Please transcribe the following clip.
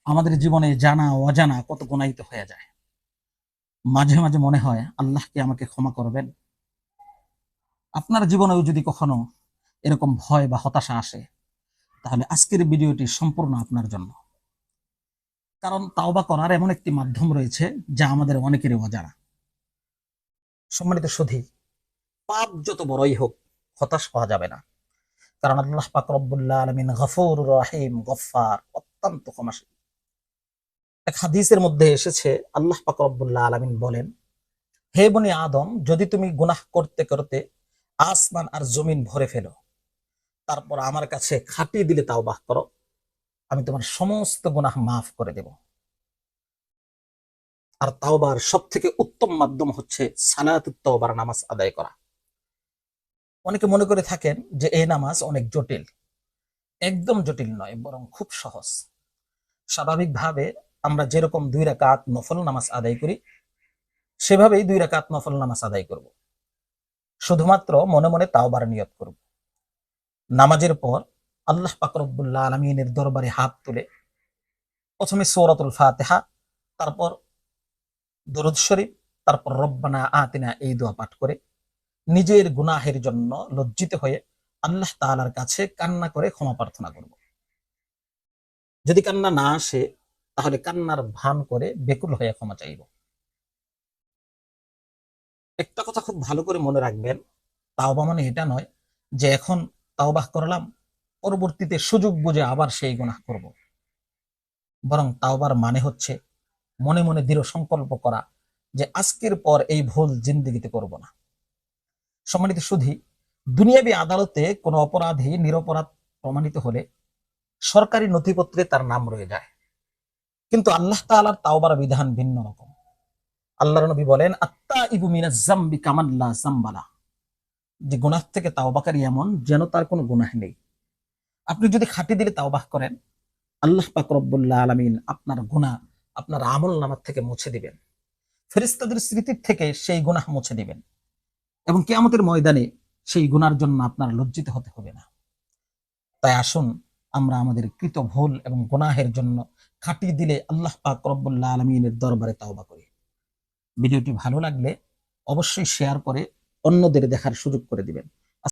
আমাদের জীবনে জানা অজানা কত গুনাহিত হয়ে যায়। মাঝে মাঝে মনে হয় আল্লাহ কি আমাকে ক্ষমা করবেন? আপনার জীবনেও যদি কখনো এরকম ভয় বা হতাশা আসে, তাহলে আজকের ভিডিওটি সম্পূর্ণ আপনার জন্য। কারণ তাওবা করার এমন একটি মাধ্যম রয়েছে যা আমাদের অনেকেরই অজানা। সম্মানিত সুধী, পাপ যত বড়ই হোক, হতাশ হওয়া যাবে না। কারণ আল্লাহ পাক রব্বুল আলামিন গফুর রহিম, গফফার, অত্যন্ত ক্ষমাশীল। এক হাদিসের মধ্যে এসেছে, আল্লাহ পাক রব্বুল আলামিন বলেন, হে বনি আদম, যদি তুমি গুনাহ করতে করতে আসমান আর জমিন ভরে ফেলো, তারপর আমার কাছে খাটিয়ে দিলে তাওবাহ করো, আমি তোমার সমস্ত গুনাহ মাফ করে দেব। আর তাওবার সব থেকে উত্তম মাধ্যম হচ্ছে সালাতুত তাওবার, নামাজ আদায় করা। অনেকে মনে করে থাকেন যে এই নামাজ অনেক জটিল। একদম জটিল নয়, বরং খুব সহজ। স্বাভাবিকভাবে আমরা যেরকম 2 রাকাত নফল নামাজ আদায় করি, সেভাবেই 2 রাকাত নফল নামাজ আদায় করব। শুধুমাত্র মনে মনে তাওবার নিয়ত করব। নামাজের পর আল্লাহ পাক রব্বুল আলামিনের দরবারে হাত তুলে প্রথমে সূরাতুল ফাতিহা, তারপর দরুদ শরীফ, তারপর রব্বানা আতিনা, এই দোয়া পাঠ করে নিজের গুনাহের জন্য লজ্জিত হয়ে আল্লাহ তাআলার কাছে কান্না করে ক্ষমা প্রার্থনা করব। যদি কান্না না আসে, তাহলে কান্নার ভান করে বেকুল হয়ে ক্ষমা চাইব। একটা কথা খুব ভালো করে মনে রাখবেন, তাওবা মানে এটা নয় যে এখন তাওবাহ করলাম, পরবর্তীতে সুযোগ বুঝে আবার সেই গুনাহ করব। বরং তাওবার মানে হচ্ছে মনে মনে দৃঢ় সংকল্প করা যে আজকের পর এই ভুল জিন্দেগিতে করব না। সম্মানিত সুধী, দুনিয়াবী আদালতে কোনো অপরাধী নিরপরাধ প্রমাণিত হলে সরকারি নথিপত্রে তার নাম রয়ে যায়, কিন্তু আল্লাহ তাআলার তাওবার বিধান ভিন্ন রকম। আল্লাহর নবী বলেন, আত্তাইবু মিনাজ যামবি কামান লা যামবালা, যে গুনাহ থেকে তাওবাকারী এমন যেন তার কোনো গুনাহ নেই। আপনি যদি খাঁটি দিলে তাওবাহ করেন, আল্লাহ পাক রব্বুল আলামিন আপনার গুনাহ আপনার আমল নামার থেকে মুছে দিবেন। ফেরেশতাদের স্মৃতির থেকে সেই গুনাহ মুছে দিবেন, এবং কিয়ামতের ময়দানে সেই গুনার জন্য আপনার লজ্জিত হতে হবে না। তাই আসুন আমরা আমাদের কৃত ভুল এবং গুনাহের জন্য খাঁটি দিলে আল্লাহ পাক রব্বুল আলামিনের দরবারে তাওবা করি। ভিডিওটি ভালো লাগলে অবশ্যই শেয়ার করে অন্যদের দেখার সুযোগ করে দিবেন।